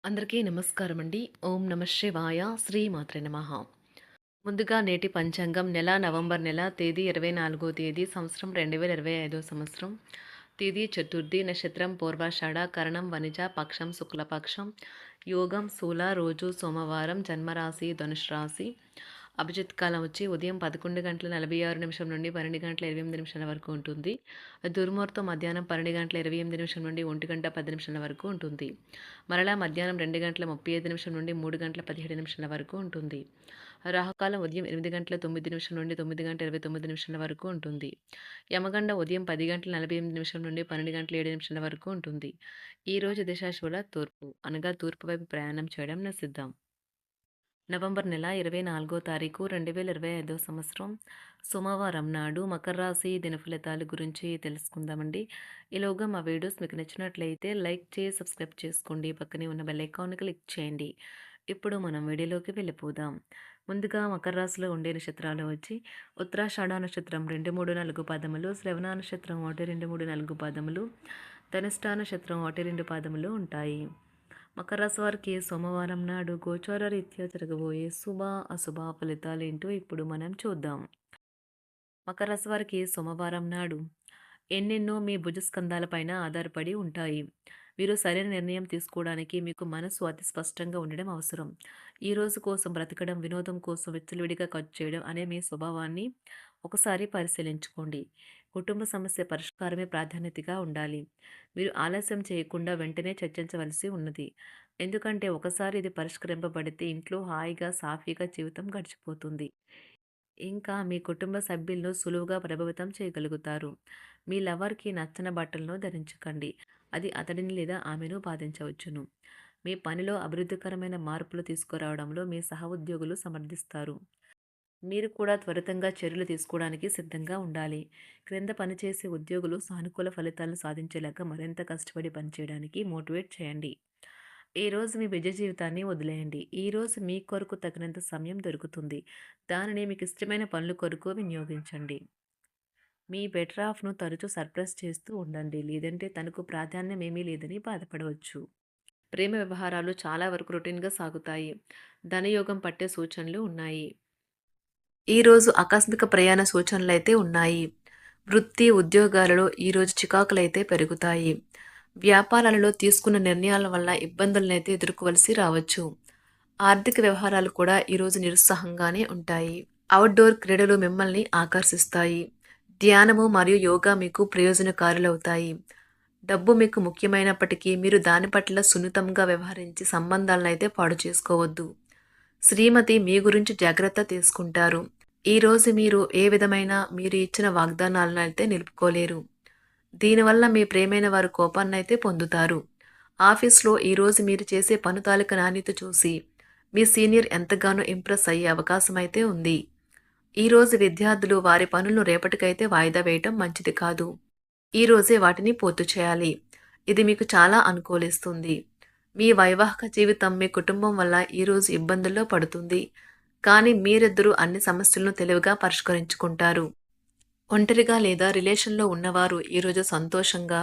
అందరికీ నమస్కారం అండి. ఓం నమ శివాయ. శ్రీమాత్రే నమః. ముందుగా నేటి పంచాంగం నవంబర్ నెల తేదీ 24వ తేదీ సంవత్సరం 2025 సంవత్సరం. తిథి చతుర్థి, నక్షత్రం పూర్వాషాఢ, కరణం వనిజ, పక్షం శుక్లపక్షం, యోగం శూల, రోజు సోమవారం, జన్మరాశి ధనుష్ రాశి. అభిజిత్ కాలం వచ్చి ఉదయం 11:46 నుండి 12:28 వరకు ఉంటుంది. దుర్ముహూర్తం మధ్యాహ్నం 12:28 నుండి 1:10 వరకు ఉంటుంది. మరలా మధ్యాహ్నం 2:35 నుండి 3:17 వరకు ఉంటుంది. రాహుకాలం ఉదయం 8:09 నుండి 9:29 వరకు ఉంటుంది. యమగండ ఉదయం 10:48 నుండి 12:07 వరకు ఉంటుంది. ఈ రోజు దిశాశూల తూర్పు, అనగా తూర్పు వైపు ప్రయాణం చేయడం నిషిద్ధం. నవంబర్ నెల 24వ తారీఖు 2025 సంవత్సరం సోమవారం నాడు మకర రాశి దినఫలితాల గురించి తెలుసుకుందామండి. ఈలోగా మా వీడియోస్ మీకు నచ్చినట్లయితే లైక్ చేసి సబ్స్క్రైబ్ చేసుకోండి. పక్కనే ఉన్న బెల్ ఐకాన్ క్లిక్ చేయండి. ఇప్పుడు మనం వీడియోలోకి వెళ్ళిపోదాం. ముందుగా మకర రాశిలో ఉండే నక్షత్రాలు వచ్చి ఉత్తరాషాఢ నక్షత్రం 2, 3, 4 పాదములు, శ్రవణ నక్షత్రం 1, 2, 3, 4 పాదములు, ధనిష్ఠ నక్షత్రం 1, 2 పాదములు ఉంటాయి. మకర రాశి వారికి సోమవారం నాడు గోచార రీత్యా జరగబోయే శుభ అశుభ ఫలితాలు ఏంటో ఇప్పుడు మనం చూద్దాం. మకర రాశి వారికి సోమవారం నాడు ఎన్నెన్నో మీ భుజస్కంధాలపైన ఆధారపడి ఉంటాయి. మీరు సరైన నిర్ణయం తీసుకోవడానికి మీకు మనసు అతి స్పష్టంగా ఉండడం అవసరం. ఈ రోజు కోసం బ్రతకడం, వినోదం కోసం విచ్చలవిడిగా ఖర్చు చేయడం అనే మీ స్వభావాన్ని ఒకసారి పరిశీలించుకోండి. కుటుంబ సమస్య పరిష్కారమే ప్రాధాన్యతగా ఉండాలి. మీరు ఆలస్యం చేయకుండా వెంటనే చర్చించవలసి ఉన్నది. ఎందుకంటే ఒకసారి ఇది పరిష్కరింపబడితే ఇంట్లో హాయిగా సాఫీగా జీవితం గడిచిపోతుంది. ఇంకా మీ కుటుంబ సభ్యులను సులువుగా ప్రభావితం చేయగలుగుతారు. మీ లవర్కి నచ్చని బట్టలను ధరించకండి. అది అతడిని లేదా ఆమెను బాధించవచ్చును. మీ పనిలో అభివృద్ధికరమైన మార్పులు తీసుకురావడంలో మీ సహోద్యోగులు సమర్థిస్తారు. మీరు కూడా త్వరితంగా చర్యలు తీసుకోవడానికి సిద్ధంగా ఉండాలి. క్రింద పనిచేసే ఉద్యోగులు సానుకూల ఫలితాలను సాధించేలాగా మరింత కష్టపడి పనిచేయడానికి మోటివేట్ చేయండి. ఈ రోజు మీ విజయ జీవితాన్ని వదిలేయండి. ఈ రోజు మీ కొరకు తగినంత సమయం దొరుకుతుంది. దానిని మీకు ఇష్టమైన పనుల కొరకు వినియోగించండి. మీ బెటర్ హాఫ్ను తరచూ సర్ప్రైజ్ చేస్తూ ఉండండి. లేదంటే తనకు ప్రాధాన్యం ఏమీ లేదని బాధపడవచ్చు. ప్రేమ వ్యవహారాలు చాలా వరకు రొటీన్గా సాగుతాయి. ధనయోగం పట్టే సూచనలు ఉన్నాయి. ఈరోజు ఆకస్మిక ప్రయాణ సూచనలైతే ఉన్నాయి. వృత్తి, ఉద్యోగాలలో ఈరోజు చికాకులైతే పెరుగుతాయి. వ్యాపారాలలో తీసుకున్న నిర్ణయాల వల్ల ఇబ్బందులనైతే ఎదుర్కోవలసి రావచ్చు. ఆర్థిక వ్యవహారాలు కూడా ఈరోజు నిరుత్సాహంగానే ఉంటాయి. అవుట్డోర్ క్రీడలు మిమ్మల్ని ఆకర్షిస్తాయి. ధ్యానము మరియు యోగా మీకు ప్రయోజనకారులవుతాయి. డబ్బు మీకు ముఖ్యమైనప్పటికీ మీరు దాని పట్ల సున్నితంగా వ్యవహరించి సంబంధాలనైతే పాడు చేసుకోవద్దు. శ్రీమతి మీ గురించి జాగ్రత్త తీసుకుంటారు. ఈరోజు మీరు ఏ విధమైన మీరు ఇచ్చిన వాగ్దానాలను అయితే నిలుపుకోలేరు. దీనివల్ల మీ ప్రేమైన వారు కోపాన్నైతే పొందుతారు. ఆఫీస్లో ఈరోజు మీరు చేసే పను తాలూకా నాణ్యత చూసి మీ సీనియర్ ఎంతగానో ఇంప్రెస్ అయ్యే అవకాశం అయితే ఉంది. ఈరోజు విద్యార్థులు వారి పనులను రేపటికైతే వాయిదా వేయటం మంచిది కాదు. ఈరోజే వాటిని పూర్తి చేయాలి. ఇది మీకు చాలా అనుకూలిస్తుంది. మీ వైవాహిక జీవితం మీ కుటుంబం వల్ల ఈరోజు ఇబ్బందుల్లో పడుతుంది. కానీ మీరిద్దరూ అన్ని సమస్యలను తెలివిగా పరిష్కరించుకుంటారు. ఒంటరిగా లేదా రిలేషన్లో ఉన్నవారు ఈరోజు సంతోషంగా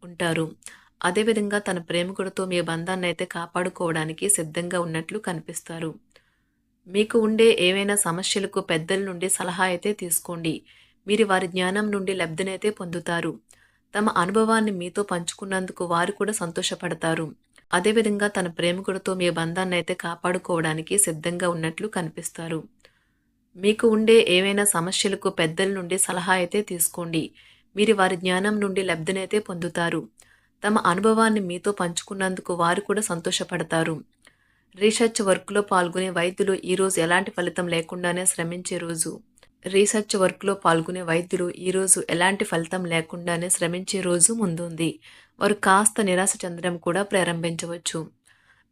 ఉంటారు. అదేవిధంగా తన ప్రేమికుడితో మీ బంధాన్ని అయితే కాపాడుకోవడానికి సిద్ధంగా ఉన్నట్లు కనిపిస్తారు. మీకు ఉండే ఏవైనా సమస్యలకు పెద్దల నుండి సలహా అయితే తీసుకోండి. మీరు వారి జ్ఞానం నుండి లబ్ధినైతే పొందుతారు. తమ అనుభవాన్ని మీతో పంచుకున్నందుకు వారు కూడా సంతోషపడతారు. అదేవిధంగా తన ప్రేమికుడితో మీ బంధాన్ని అయితే కాపాడుకోవడానికి సిద్ధంగా ఉన్నట్లు కనిపిస్తారు. మీకు ఉండే ఏవైనా సమస్యలకు పెద్దల నుండి సలహా అయితే తీసుకోండి. మీరు వారి జ్ఞానం నుండి లబ్ధినైతే పొందుతారు. తమ అనుభవాన్ని మీతో పంచుకున్నందుకు వారు కూడా సంతోషపడతారు. రీసెర్చ్ వర్క్లో పాల్గొనే వైద్యులు ఈరోజు ఎలాంటి ఫలితం లేకుండానే శ్రమించే రోజు. రీసెర్చ్ వర్క్లో పాల్గొనే వైద్యులు ఈరోజు ఎలాంటి ఫలితం లేకుండానే శ్రమించే రోజు ముందుంది. వారు కాస్త నిరాశ చెందడం కూడా ప్రారంభించవచ్చు.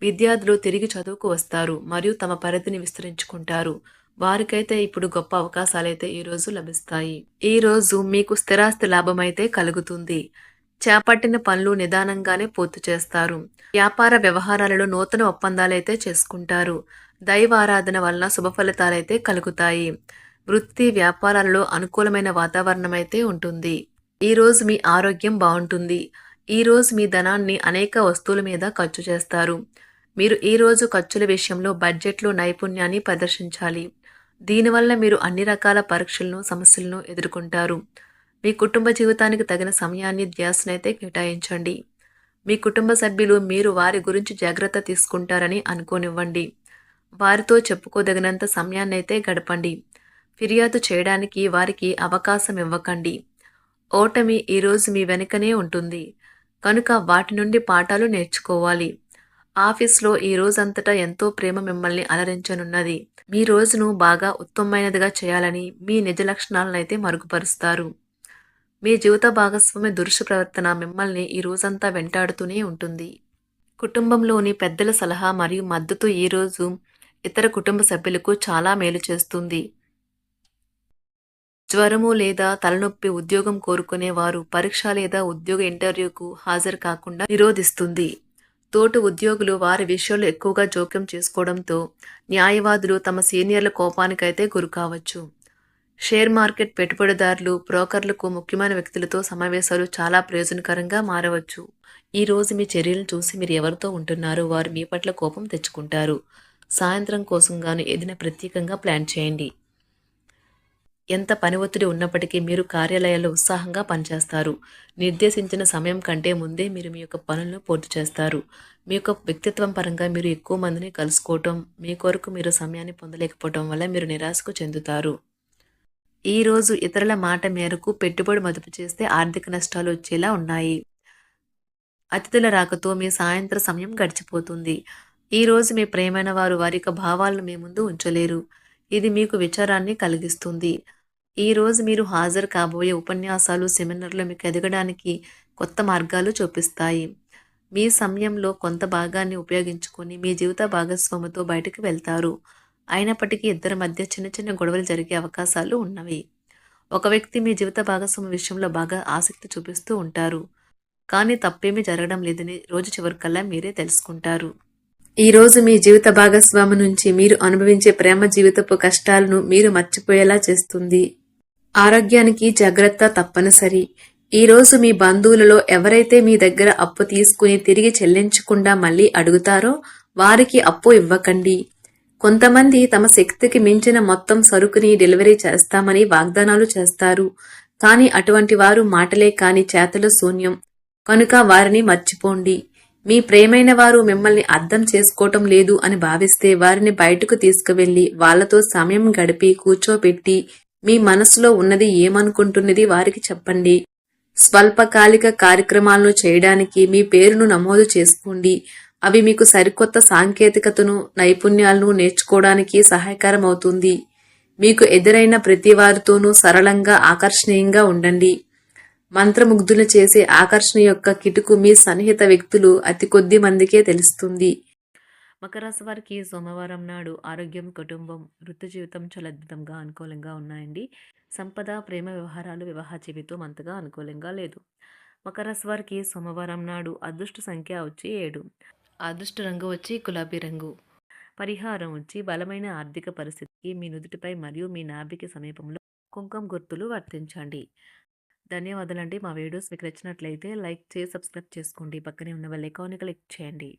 విద్యార్థులు తిరిగి చదువుకు వస్తారు మరియు తమ పరిధిని విస్తరించుకుంటారు. వారికైతే ఇప్పుడు గొప్ప అవకాశాలైతే ఈరోజు లభిస్తాయి. ఈరోజు మీకు స్థిరాస్తి లాభమైతే కలుగుతుంది. చేపట్టిన పనులు నిదానంగానే పూర్తి చేస్తారు. వ్యాపార వ్యవహారాలలో నూతన ఒప్పందాలైతే చేసుకుంటారు. దైవ ఆరాధన వలన శుభ ఫలితాలైతే కలుగుతాయి. వృత్తి వ్యాపారాలలో అనుకూలమైన వాతావరణం అయితే ఉంటుంది. ఈరోజు మీ ఆరోగ్యం బాగుంటుంది. ఈరోజు మీ ధనాన్ని అనేక వస్తువుల మీద ఖర్చు చేస్తారు. మీరు ఈ రోజు ఖర్చుల విషయంలో బడ్జెట్లో నైపుణ్యాన్ని ప్రదర్శించాలి. దీనివల్ల మీరు అన్ని రకాల పరీక్షలను, సమస్యలను ఎదుర్కొంటారు. మీ కుటుంబ జీవితానికి తగిన సమయాన్ని, ధ్యాసనైతే కేటాయించండి. మీ కుటుంబ సభ్యులు మీరు వారి గురించి జాగ్రత్త తీసుకుంటారని అనుకోనివ్వండి. వారితో చెప్పుకోదగినంత సమయాన్నైతే గడపండి. ఫిర్యాదు చేయడానికి వారికి అవకాశం ఇవ్వకండి. ఓటమి ఈరోజు మీ వెనుకనే ఉంటుంది. కనుక వాటి నుండి పాఠాలు నేర్చుకోవాలి. ఆఫీస్‌లో ఈ రోజంతటా ఎంతో ప్రేమ మిమ్మల్ని అలరించనున్నది. మీ రోజును బాగా ఉత్తమమైనదిగా చేయాలని మీ నిజ లక్షణాలనైతే మరుగుపరుస్తారు. మీ జీవిత భాగస్వామి దురుసు ప్రవర్తన మిమ్మల్ని ఈ రోజంతా వెంటాడుతూనే ఉంటుంది. కుటుంబంలోని పెద్దల సలహా మరియు మద్దతు ఈరోజు ఇతర కుటుంబ సభ్యులకు చాలా మేలు చేస్తుంది. జ్వరము లేదా తలనొప్పి ఉద్యోగం కోరుకునేవారు పరీక్ష లేదా ఉద్యోగ ఇంటర్వ్యూకు హాజరు కాకుండా నిరోధిస్తుంది. తోటి ఉద్యోగులు వారి విషయాల్లో ఎక్కువగా జోక్యం చేసుకోవడంతో న్యాయవాదులు తమ సీనియర్ల కోపానికైతే గురికావచ్చు. షేర్ మార్కెట్ పెట్టుబడిదారులు, బ్రోకర్లకు ముఖ్యమైన వ్యక్తులతో సమావేశాలు చాలా ప్రయోజనకరంగా మారవచ్చు. ఈ రోజు మీ చర్యలను చూసి మీరు ఎవరితో ఉంటున్నారో వారు మీ పట్ల కోపం తెచ్చుకుంటారు. సాయంత్రం కోసం గాను ఏదైనా ప్రత్యేకంగా ప్లాన్ చేయండి. ఎంత పని ఒత్తిడి ఉన్నప్పటికీ మీరు కార్యాలయాల్లో ఉత్సాహంగా పనిచేస్తారు. నిర్దేశించిన సమయం కంటే ముందే మీరు మీ యొక్క పనులను పూర్తి చేస్తారు. మీ యొక్క వ్యక్తిత్వం పరంగా మీరు ఎక్కువ మందిని కలుసుకోవటం, మీ కొరకు మీరు సమయాన్ని పొందలేకపోవటం వల్ల మీరు నిరాశకు చెందుతారు. ఈరోజు ఇతరుల మాట మేరకు పెట్టుబడి మదుపు చేస్తే ఆర్థిక నష్టాలు వచ్చేలా ఉన్నాయి. అతిథుల రాకతో మీ సాయంత్ర సమయం గడిచిపోతుంది. ఈరోజు మీ ప్రియమైన వారు వారి యొక్క భావాలను మీ ముందు ఉంచలేరు. ఇది మీకు విచారాన్ని కలిగిస్తుంది. ఈరోజు మీరు హాజరు కాబోయే ఉపన్యాసాలు, సెమినార్లు మీకు ఎదగడానికి కొత్త మార్గాలు చూపిస్తాయి. మీ సమయంలో కొంత భాగాన్ని ఉపయోగించుకొని మీ జీవిత భాగస్వామితో బయటకు వెళ్తారు. అయినప్పటికీ ఇద్దరి మధ్య చిన్న చిన్న గొడవలు జరిగే అవకాశాలు ఉన్నవి. ఒక వ్యక్తి మీ జీవిత భాగస్వామి విషయంలో బాగా ఆసక్తి చూపిస్తూ ఉంటారు. కానీ తప్పేమీ జరగడం లేదని రోజు చివరికల్లా మీరే తెలుసుకుంటారు. ఈరోజు మీ జీవిత భాగస్వామి నుంచి మీరు అనుభవించే ప్రేమ జీవితపు కష్టాలను మీరు మర్చిపోయేలా చేస్తుంది. ఆరోగ్యానికి జాగ్రత్త తప్పనిసరి. ఈరోజు మీ బంధువులలో ఎవరైతే మీ దగ్గర అప్పు తీసుకుని తిరిగి చెల్లించకుండా మళ్ళీ అడుగుతారో వారికి అప్పు ఇవ్వకండి. కొంతమంది తమ శక్తికి మించిన మొత్తం సరుకుని డెలివరీ చేస్తామని వాగ్దానాలు చేస్తారు. కానీ అటువంటి వారు మాటలే కాని చేతలు శూన్యం. కనుక వారిని మర్చిపోండి. మీ ప్రేమైన వారు మిమ్మల్ని అర్థం చేసుకోవటం లేదు అని భావిస్తే వారిని బయటకు తీసుకువెళ్లి వాళ్లతో సమయం గడిపి కూర్చోబెట్టి మీ మనసులో ఉన్నది ఏమనుకుంటున్నది వారికి చెప్పండి. స్వల్పకాలిక కార్యక్రమాలను చేయడానికి మీ పేరును నమోదు చేసుకోండి. అవి మీకు సరికొత్త సాంకేతికతను, నైపుణ్యాలను నేర్చుకోవడానికి సహాయకరం అవుతుంది. మీకు ఎదురైన ప్రతి వారితోనూ సరళంగా, ఆకర్షణీయంగా ఉండండి. మంత్రముగ్ధులు చేసే ఆకర్షణ యొక్క కిటుకు మీ సన్నిహిత వ్యక్తులు అతి కొద్ది మందికే తెలుస్తుంది. మకర రాశి వారికి సోమవారం నాడు ఆరోగ్యం, కుటుంబం, వృత్తి జీవితం చాలా అద్భుతంగా అనుకూలంగా ఉన్నాయండి. సంపద, ప్రేమ వ్యవహారాలు, వివాహ జీవితం అంతగా అనుకూలంగా లేదు. మకర రాశి వారికి సోమవారం నాడు అదృష్ట సంఖ్య వచ్చి 7. అదృష్ట రంగు వచ్చి గులాబీ రంగు. పరిహారం వచ్చి బలమైన ఆర్థిక పరిస్థితికి మీ నుదుటిపై మరియు మీ నాభికి సమీపంలో కుంకుమ గుర్తులు వర్తించండి. ధన్యవాదాలండి. మా వీడియోస్ మీకు నచ్చినట్లయితే లైక్ చేసి సబ్స్క్రైబ్ చేసుకోండి. పక్కనే ఉన్న బెల్ ఐకాన్ని క్లిక్ చేయండి.